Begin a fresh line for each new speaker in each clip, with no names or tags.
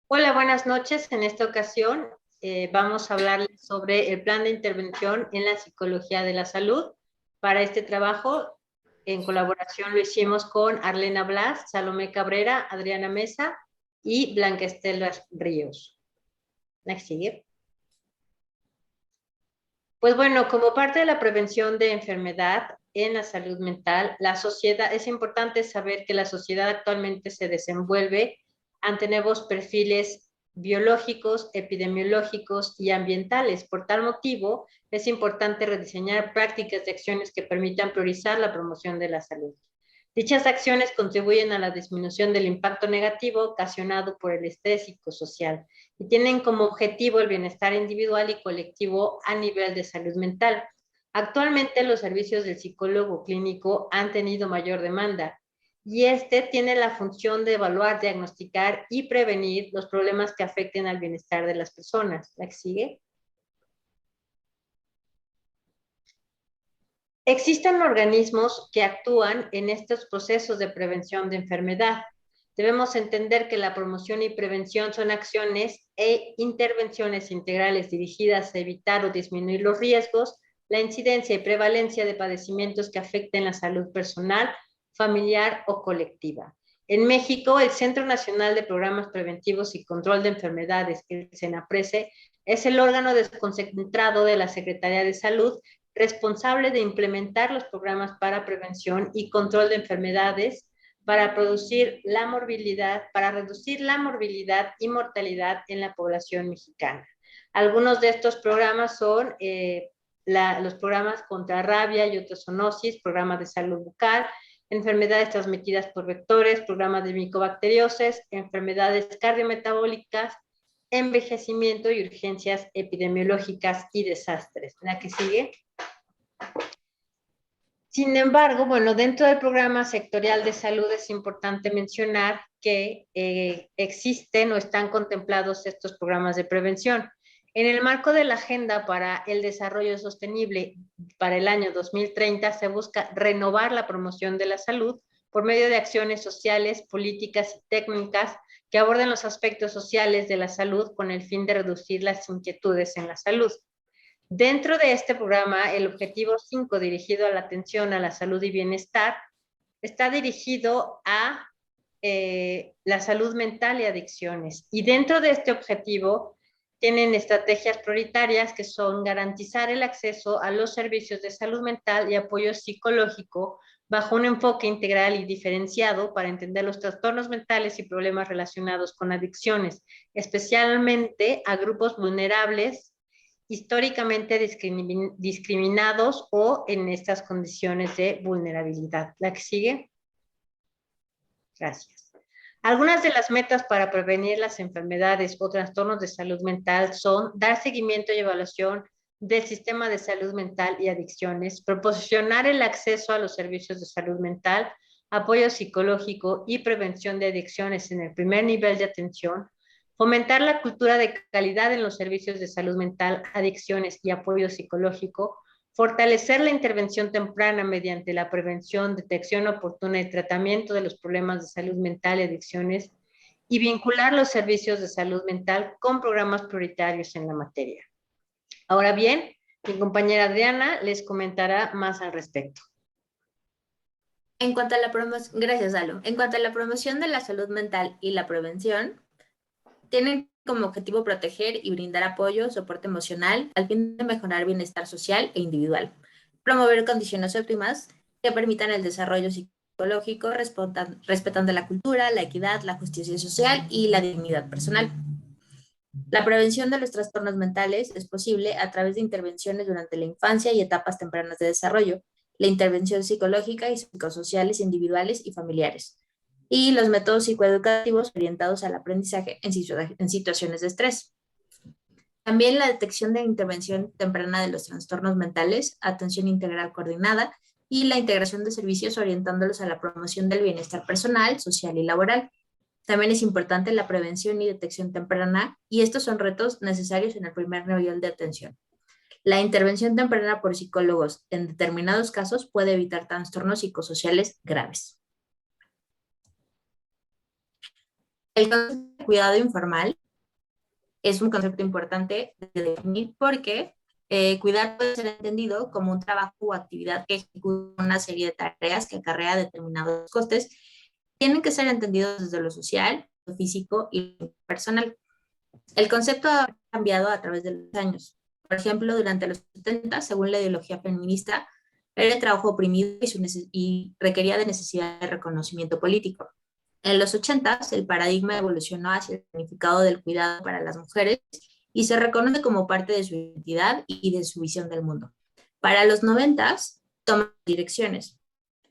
Hola, buenas noches. En esta ocasión vamos a hablar sobre el plan de intervención en la psicología de la salud. Para este trabajo, en colaboración lo hicimos con Arlena Blas, Salomé Cabrera, Adriana Mesa y Blanca Estela Ríos. Next, sigue. Pues bueno, como parte de la prevención de enfermedad en la salud mental, la sociedad, es importante saber que la sociedad actualmente se desenvuelve ante nuevos perfiles biológicos, epidemiológicos y ambientales. Por tal motivo, es importante rediseñar prácticas de acciones que permitan priorizar la promoción de la salud. Dichas acciones contribuyen a la disminución del impacto negativo ocasionado por el estrés psicosocial y tienen como objetivo el bienestar individual y colectivo a nivel de salud mental. Actualmente los servicios del psicólogo clínico han tenido mayor demanda y este tiene la función de evaluar, diagnosticar y prevenir los problemas que afecten al bienestar de las personas. ¿La que sigue? Existen organismos que actúan en estos procesos de prevención de enfermedad. Debemos entender que la promoción y prevención son acciones e intervenciones integrales dirigidas a evitar o disminuir los riesgos, la incidencia y prevalencia de padecimientos que afecten la salud personal, familiar o colectiva. En México, el Centro Nacional de Programas Preventivos y Control de Enfermedades, el CENAPRESE, es el órgano desconcentrado de la Secretaría de Salud responsable de implementar los programas para prevención y control de enfermedades para reducir la morbilidad y mortalidad en la población mexicana. Algunos de estos programas son los programas contra rabia y otozonosis, programas de salud bucal, enfermedades transmitidas por vectores, programas de micobacteriosis, enfermedades cardiometabólicas, envejecimiento y urgencias epidemiológicas y desastres. ¿La que sigue? Sin embargo, bueno, dentro del programa sectorial de salud es importante mencionar que existen o están contemplados estos programas de prevención. En el marco de la Agenda para el Desarrollo Sostenible para el año 2030 se busca renovar la promoción de la salud por medio de acciones sociales, políticas y técnicas que aborden los aspectos sociales de la salud con el fin de reducir las inquietudes en la salud. Dentro de este programa, el objetivo 5, dirigido a la atención a la salud y bienestar, está dirigido a la salud mental y adicciones. Y dentro de este objetivo, tienen estrategias prioritarias que son garantizar el acceso a los servicios de salud mental y apoyo psicológico bajo un enfoque integral y diferenciado para entender los trastornos mentales y problemas relacionados con adicciones, especialmente a grupos vulnerables históricamente discriminados o en estas condiciones de vulnerabilidad. ¿La que sigue? Gracias. Algunas de las metas para prevenir las enfermedades o trastornos de salud mental son dar seguimiento y evaluación del sistema de salud mental y adicciones, proporcionar el acceso a los servicios de salud mental, apoyo psicológico y prevención de adicciones en el primer nivel de atención, fomentar la cultura de calidad en los servicios de salud mental, adicciones y apoyo psicológico, fortalecer la intervención temprana mediante la prevención, detección oportuna y tratamiento de los problemas de salud mental y adicciones, y vincular los servicios de salud mental con programas prioritarios en la materia. Ahora bien, mi compañera Adriana les comentará más al respecto.
En cuanto a la promoción, gracias, Alo. En cuanto a la promoción de la salud mental y la prevención, tienen como objetivo proteger y brindar apoyo, soporte emocional, al fin de mejorar el bienestar social e individual, promover condiciones óptimas que permitan el desarrollo psicológico, respetando la cultura, la equidad, la justicia social y la dignidad personal. La prevención de los trastornos mentales es posible a través de intervenciones durante la infancia y etapas tempranas de desarrollo, la intervención psicológica y psicosociales individuales y familiares, y los métodos psicoeducativos orientados al aprendizaje en situaciones de estrés. También la detección de intervención temprana de los trastornos mentales, atención integral coordinada y la integración de servicios orientándolos a la promoción del bienestar personal, social y laboral. También es importante la prevención y detección temprana, y estos son retos necesarios en el primer nivel de atención. La intervención temprana por psicólogos en determinados casos puede evitar trastornos psicosociales graves. El concepto cuidado informal es un concepto importante de definir porque cuidar puede ser entendido como un trabajo o actividad que ejecuta una serie de tareas que acarrea determinados costes. Tienen que ser entendidos desde lo social, lo físico y lo personal. El concepto ha cambiado a través de los años. Por ejemplo, durante los 70, según la ideología feminista, era el trabajo oprimido y requería de necesidad de reconocimiento político. En los 80, el paradigma evolucionó hacia el significado del cuidado para las mujeres y se reconoce como parte de su identidad y de su visión del mundo. Para los 90, toma direcciones.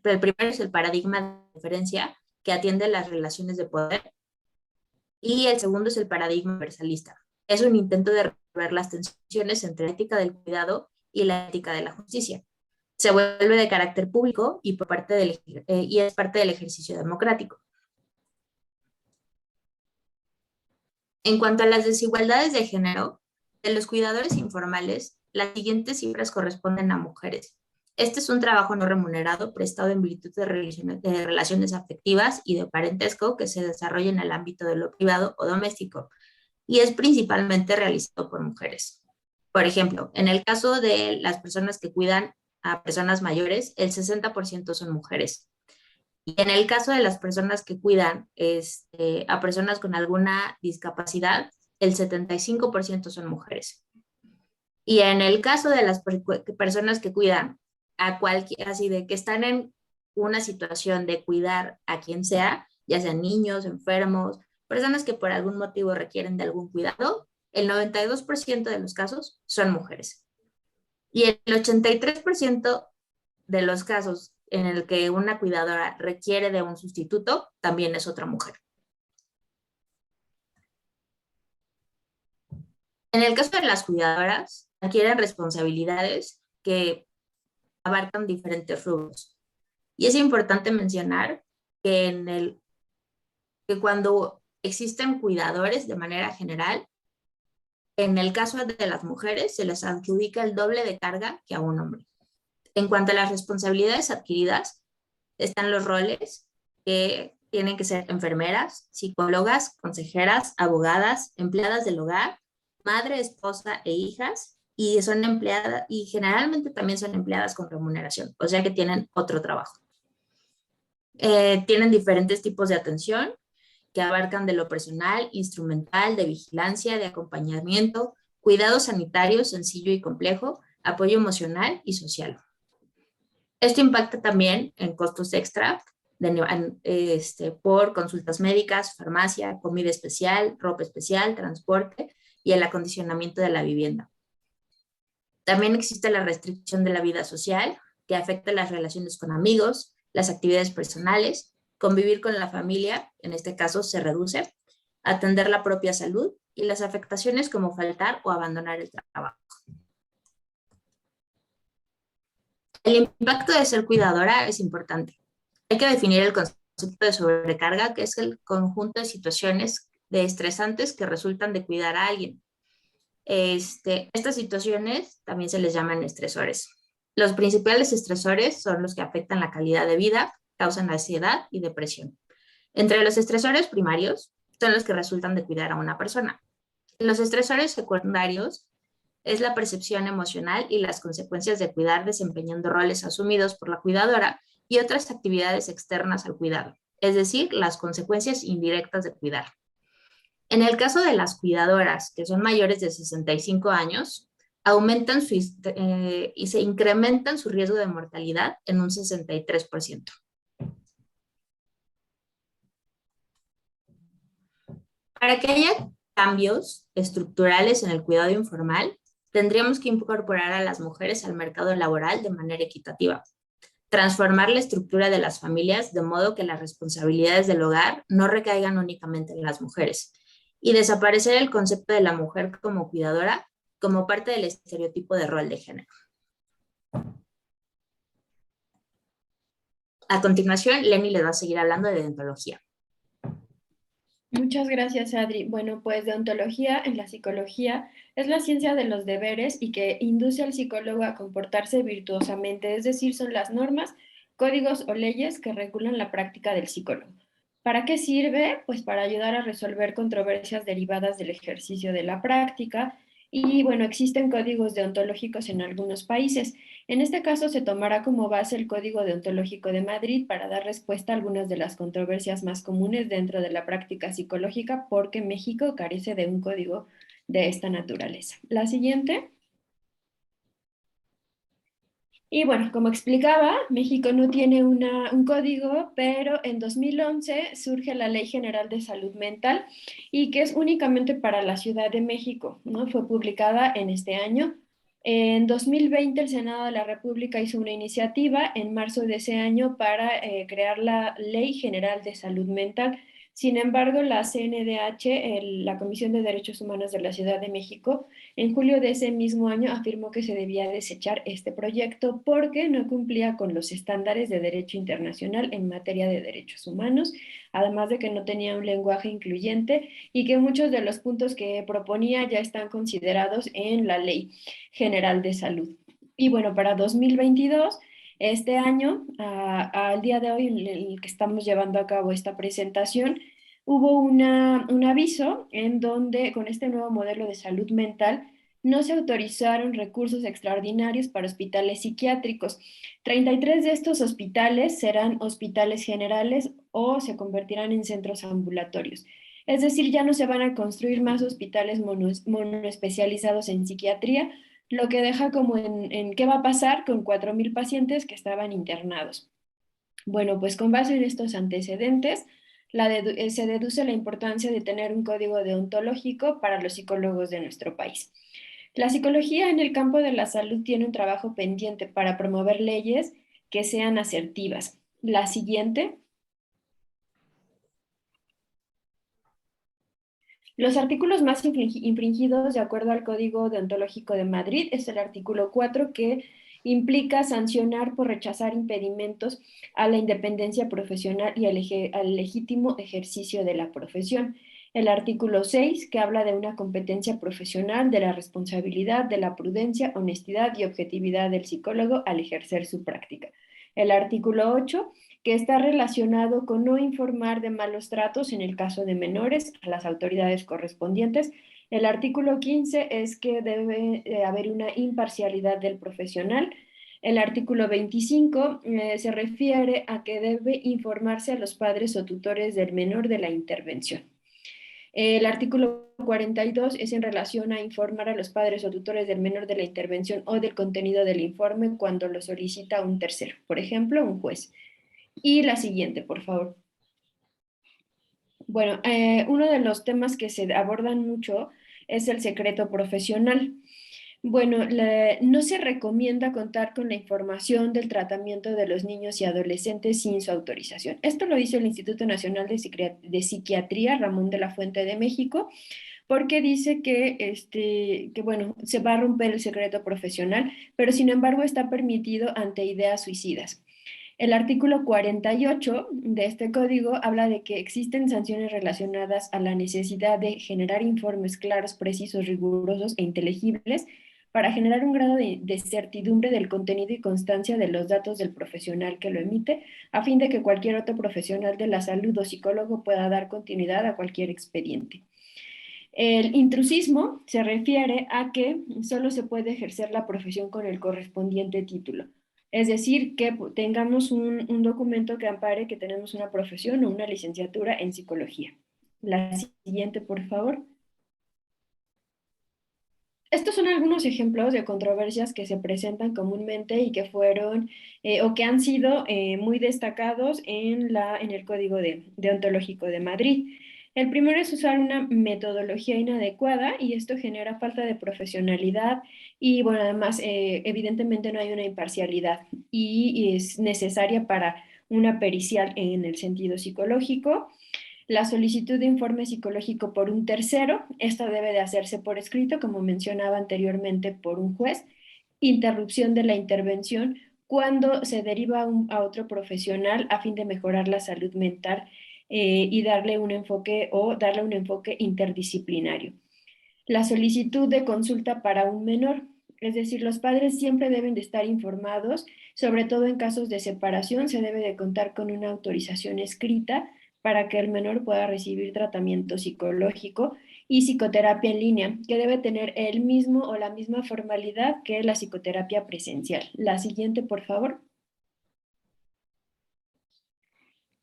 Pero el primero es el paradigma de diferencia, que atiende las relaciones de poder, y el segundo es el paradigma universalista. Es un intento de resolver las tensiones entre la ética del cuidado y la ética de la justicia. Se vuelve de carácter público y es parte del ejercicio democrático. En cuanto a las desigualdades de género, de los cuidadores informales, las siguientes cifras corresponden a mujeres. Este es un trabajo no remunerado prestado en virtud de relaciones afectivas y de parentesco que se desarrolla en el ámbito de lo privado o doméstico y es principalmente realizado por mujeres. Por ejemplo, en el caso de las personas que cuidan a personas mayores, el 60% son mujeres. Y en el caso de las personas que cuidan a personas con alguna discapacidad, el 75% son mujeres. Y en el caso de las personas que cuidan a cualquier, así de que están en una situación de cuidar a quien sea, ya sean niños, enfermos, personas que por algún motivo requieren de algún cuidado, el 92% de los casos son mujeres. Y el 83% de los casos en el que una cuidadora requiere de un sustituto, también es otra mujer. En el caso de las cuidadoras, adquieren responsabilidades que abarcan diferentes rubros. Y es importante mencionar que, que cuando existen cuidadores de manera general, en el caso de las mujeres se les adjudica el doble de carga que a un hombre. En cuanto a las responsabilidades adquiridas, están los roles que tienen que ser enfermeras, psicólogas, consejeras, abogadas, empleadas del hogar, madre, esposa e hijas, y son empleadas, y generalmente también son empleadas con remuneración, o sea que tienen otro trabajo. Tienen diferentes tipos de atención que abarcan de lo personal, instrumental, de vigilancia, de acompañamiento, cuidado sanitario sencillo y complejo, apoyo emocional y social. Esto impacta también en costos extra por consultas médicas, farmacia, comida especial, ropa especial, transporte y el acondicionamiento de la vivienda. También existe la restricción de la vida social, que afecta las relaciones con amigos, las actividades personales, convivir con la familia, en este caso se reduce, atender la propia salud y las afectaciones como faltar o abandonar el trabajo. El impacto de ser cuidadora es importante. Hay que definir el concepto de sobrecarga, que es el conjunto de situaciones estresantes que resultan de cuidar a alguien. Estas situaciones también se les llaman estresores. Los principales estresores son los que afectan la calidad de vida, causan ansiedad y depresión. Entre los estresores primarios son los que resultan de cuidar a una persona. Los estresores secundarios es la percepción emocional y las consecuencias de cuidar desempeñando roles asumidos por la cuidadora y otras actividades externas al cuidado, es decir, las consecuencias indirectas de cuidar. En el caso de las cuidadoras que son mayores de 65 años, aumentan y se incrementan su riesgo de mortalidad en un 63%. Para que haya cambios estructurales en el cuidado informal, tendríamos que incorporar a las mujeres al mercado laboral de manera equitativa, transformar la estructura de las familias de modo que las responsabilidades del hogar no recaigan únicamente en las mujeres y desaparecer el concepto de la mujer como cuidadora como parte del estereotipo de rol de género. A continuación, Lenny les va a seguir hablando de deontología.
Muchas gracias, Adri. Bueno, pues deontología en la psicología es la ciencia de los deberes y que induce al psicólogo a comportarse virtuosamente, es decir, son las normas, códigos o leyes que regulan la práctica del psicólogo. ¿Para qué sirve? Pues para ayudar a resolver controversias derivadas del ejercicio de la práctica. Y bueno, existen códigos deontológicos en algunos países. En este caso se tomará como base el Código Deontológico de Madrid para dar respuesta a algunas de las controversias más comunes dentro de la práctica psicológica, porque México carece de un código de esta naturaleza. La siguiente. Y bueno, como explicaba, México no tiene un código, pero en 2011 surge la Ley General de Salud Mental y que es únicamente para la Ciudad de México, ¿no? Fue publicada en este año. En 2020 el Senado de la República hizo una iniciativa en marzo de ese año para crear la Ley General de Salud Mental. Sin embargo, la CNDH, la Comisión de Derechos Humanos de la Ciudad de México, en julio de ese mismo año afirmó que se debía desechar este proyecto porque no cumplía con los estándares de derecho internacional en materia de derechos humanos, además de que no tenía un lenguaje incluyente y que muchos de los puntos que proponía ya están considerados en la Ley General de Salud. Y bueno, para 2022, este año, al día de hoy en el que estamos llevando a cabo esta presentación, hubo un aviso en donde con este nuevo modelo de salud mental no se autorizaron recursos extraordinarios para hospitales psiquiátricos. 33 de estos hospitales serán hospitales generales o se convertirán en centros ambulatorios. Es decir, ya no se van a construir más hospitales monoespecializados en psiquiatría, lo que deja como en qué va a pasar con 4,000 pacientes que estaban internados. Bueno, pues con base en estos antecedentes, se deduce la importancia de tener un código deontológico para los psicólogos de nuestro país. La psicología en el campo de la salud tiene un trabajo pendiente para promover leyes que sean asertivas. La siguiente. Los artículos más infringidos de acuerdo al Código Deontológico de Madrid es el artículo 4 que implica sancionar por rechazar impedimentos a la independencia profesional y al legítimo ejercicio de la profesión. El artículo 6 que habla de una competencia profesional, de la responsabilidad, de la prudencia, honestidad y objetividad del psicólogo al ejercer su práctica. El artículo 8 que está relacionado con no informar de malos tratos en el caso de menores a las autoridades correspondientes. El artículo 15 es que debe haber una imparcialidad del profesional. El artículo 25 se refiere a que debe informarse a los padres o tutores del menor de la intervención. El artículo 42 es en relación a informar a los padres o tutores del menor de la intervención o del contenido del informe cuando lo solicita un tercero, por ejemplo, un juez. Y la siguiente, por favor. Bueno, uno de los temas que se abordan mucho es el secreto profesional. Bueno, no se recomienda contar con la información del tratamiento de los niños y adolescentes sin su autorización. Esto lo dice el Instituto Nacional de Psiquiatría Ramón de la Fuente de México, porque dice que bueno, se va a romper el secreto profesional, pero sin embargo está permitido ante ideas suicidas. El artículo 48 de este código habla de que existen sanciones relacionadas a la necesidad de generar informes claros, precisos, rigurosos e inteligibles para generar un grado de certidumbre del contenido y constancia de los datos del profesional que lo emite, a fin de que cualquier otro profesional de la salud o psicólogo pueda dar continuidad a cualquier expediente. El intrusismo se refiere a que solo se puede ejercer la profesión con el correspondiente título. Es decir, que tengamos un documento que ampare que tenemos una profesión o una licenciatura en psicología. La siguiente, por favor. Estos son algunos ejemplos de controversias que se presentan comúnmente y que fueron o que han sido muy destacados en el Código Deontológico de Madrid. El primero es usar una metodología inadecuada y esto genera falta de profesionalidad y bueno, además evidentemente no hay una imparcialidad y es necesaria para una pericial en el sentido psicológico. La solicitud de informe psicológico por un tercero, esta debe de hacerse por escrito, como mencionaba anteriormente, por un juez. Interrupción de la intervención cuando se deriva a otro profesional a fin de mejorar la salud mental y darle un enfoque interdisciplinario. La solicitud de consulta para un menor, es decir, los padres siempre deben de estar informados, sobre todo en casos de separación, se debe de contar con una autorización escrita para que el menor pueda recibir tratamiento psicológico y psicoterapia en línea, que debe tener el mismo o la misma formalidad que la psicoterapia presencial. La siguiente, por favor.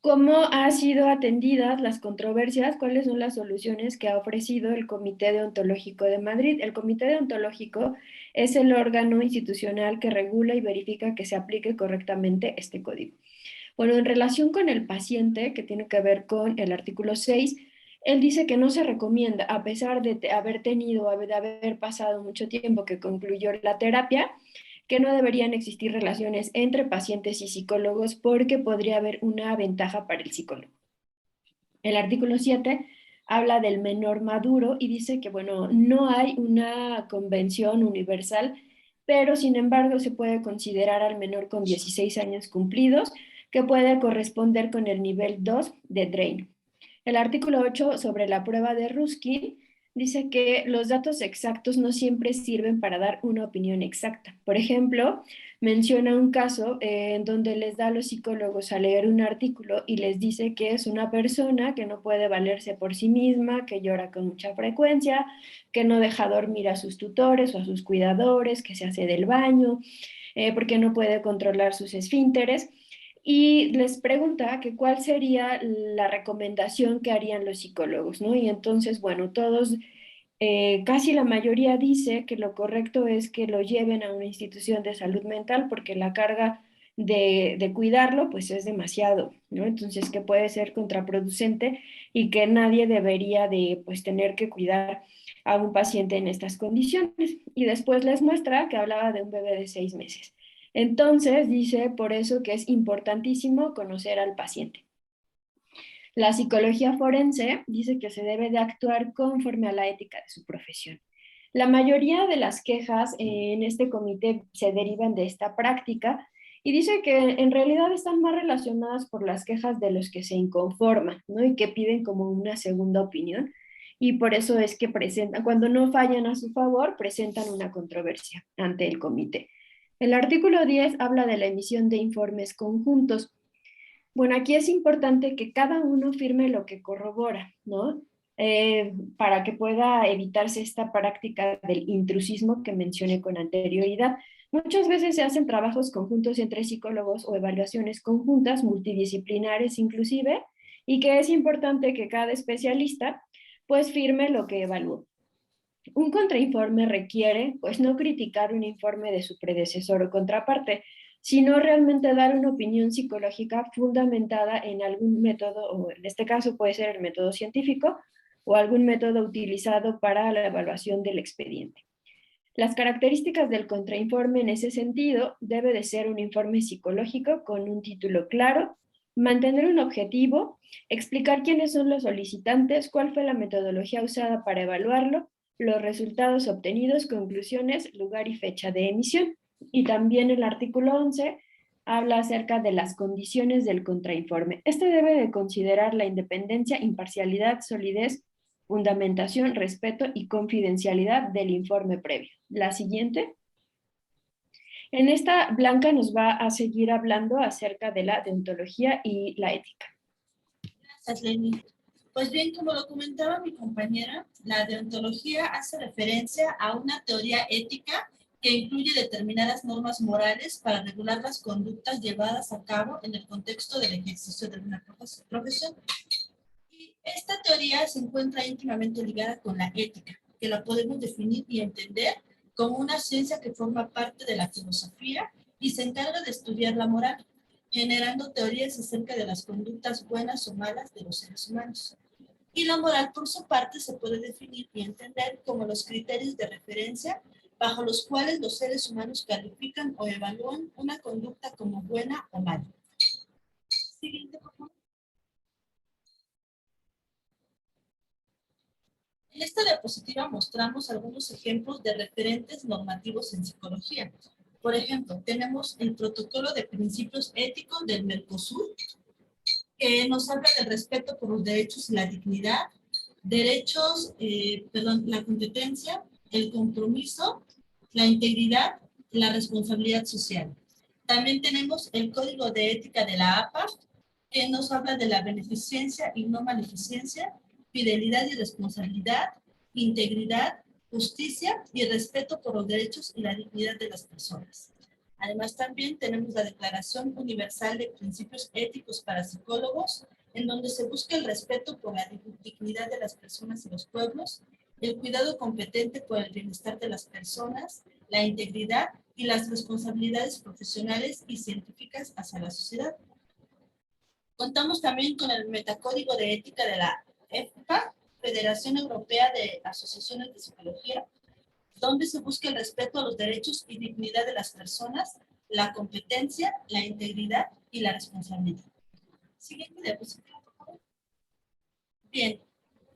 ¿Cómo han sido atendidas las controversias? ¿Cuáles son las soluciones que ha ofrecido el Comité Deontológico de Madrid? El Comité Deontológico es el órgano institucional que regula y verifica que se aplique correctamente este código. Bueno, en relación con el paciente, que tiene que ver con el artículo 6, él dice que no se recomienda, a pesar de haber tenido, de haber pasado mucho tiempo que concluyó la terapia, que no deberían existir relaciones entre pacientes y psicólogos porque podría haber una ventaja para el psicólogo. El artículo 7 habla del menor maduro y dice que, bueno, no hay una convención universal, pero sin embargo se puede considerar al menor con 16 años cumplidos que puede corresponder con el nivel 2 de Drain. El artículo 8 sobre la prueba de Ruskin dice que los datos exactos no siempre sirven para dar una opinión exacta. Por ejemplo, menciona un caso en donde les da a los psicólogos a leer un artículo y les dice que es una persona que no puede valerse por sí misma, que llora con mucha frecuencia, que no deja dormir a sus tutores o a sus cuidadores, que se hace del baño, porque no puede controlar sus esfínteres. Y les pregunta que cuál sería la recomendación que harían los psicólogos, ¿no? Y entonces, bueno, todos, casi la mayoría dice que lo correcto es que lo lleven a una institución de salud mental porque la carga de cuidarlo pues es demasiado, ¿no? Entonces que puede ser contraproducente y que nadie debería de pues tener que cuidar a un paciente en estas condiciones. Y después les muestra que hablaba de un bebé de 6 meses. Entonces, dice por eso que es importantísimo conocer al paciente. La psicología forense dice que se debe de actuar conforme a la ética de su profesión. La mayoría de las quejas en este comité se derivan de esta práctica y dice que en realidad están más relacionadas por las quejas de los que se inconforman, ¿no? Y que piden como una segunda opinión. Y por eso es que presentan, cuando no fallan a su favor, presentan una controversia ante el comité. El artículo 10 habla de la emisión de informes conjuntos. Bueno, aquí es importante que cada uno firme lo que corrobora, ¿no? Para que pueda evitarse esta práctica del intrusismo que mencioné con anterioridad. Muchas veces se hacen trabajos conjuntos entre psicólogos o evaluaciones conjuntas, multidisciplinares inclusive, y que es importante que cada especialista pues firme lo que evaluó. Un contrainforme requiere, pues, no criticar un informe de su predecesor o contraparte, sino realmente dar una opinión psicológica fundamentada en algún método, o en este caso puede ser el método científico, o algún método utilizado para la evaluación del expediente. Las características del contrainforme en ese sentido debe de ser un informe psicológico con un título claro, mantener un objetivo, explicar quiénes son los solicitantes, cuál fue la metodología usada para evaluarlo, los resultados obtenidos, conclusiones, lugar y fecha de emisión. Y también el artículo 11 habla acerca de las condiciones del contrainforme. Este debe de considerar la independencia, imparcialidad, solidez, fundamentación, respeto y confidencialidad del informe previo. La siguiente. En esta, Blanca nos va a seguir hablando acerca de la deontología y la ética.
Gracias, Lenny. Pues bien, como lo comentaba mi compañera, la deontología hace referencia a una teoría ética que incluye determinadas normas morales para regular las conductas llevadas a cabo en el contexto del ejercicio de una profesión. Y esta teoría se encuentra íntimamente ligada con la ética, que la podemos definir y entender como una ciencia que forma parte de la filosofía y se encarga de estudiar la moral, generando teorías acerca de las conductas buenas o malas de los seres humanos. Y la moral, por su parte, se puede definir y entender como los criterios de referencia bajo los cuales los seres humanos califican o evalúan una conducta como buena o mala. Siguiente, por favor. En esta diapositiva mostramos algunos ejemplos de referentes normativos en psicología. Por ejemplo, tenemos el Protocolo de Principios Éticos del Mercosur, que nos habla del respeto por los derechos y la dignidad, la competencia, el compromiso, la integridad y la responsabilidad social. También tenemos el Código de Ética de la APA, que nos habla de la beneficencia y no maleficencia, fidelidad y responsabilidad, integridad, justicia y respeto por los derechos y la dignidad de las personas. Además, también tenemos la Declaración Universal de Principios Éticos para Psicólogos, en donde se busca el respeto por la dignidad de las personas y los pueblos, el cuidado competente por el bienestar de las personas, la integridad y las responsabilidades profesionales y científicas hacia la sociedad. Contamos también con el Metacódigo de Ética de la EFPA, Federación Europea de Asociaciones de Psicología, donde se busca el respeto a los derechos y dignidad de las personas, la competencia, la integridad y la responsabilidad. Siguiente diapositiva, por favor. Bien,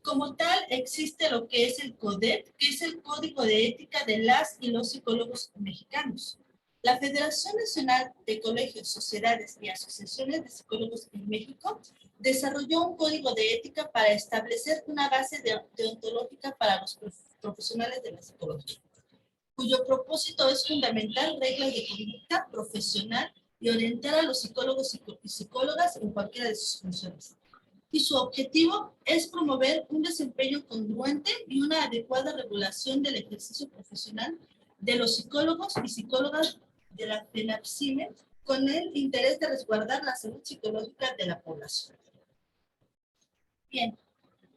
como tal existe lo que es el CODEP, que es el Código de Ética de las y los psicólogos mexicanos. La Federación Nacional de Colegios, Sociedades y Asociaciones de Psicólogos en México desarrolló un código de ética para establecer una base deontológica para los profesionales de la psicología, cuyo propósito es fundamentar reglas de conducta profesional y orientar a los psicólogos y psicólogas en cualquiera de sus funciones. Y su objetivo es promover un desempeño congruente y una adecuada regulación del ejercicio profesional de los psicólogos y psicólogas de la FENAPSIME con el interés de resguardar la salud psicológica de la población. Bien,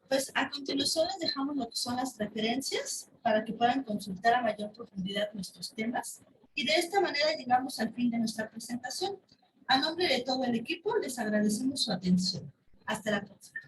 pues a continuación les dejamos lo que son las referencias para que puedan consultar a mayor profundidad nuestros temas. Y de esta manera llegamos al fin de nuestra presentación. A nombre de todo el equipo les agradecemos su atención. Hasta la próxima.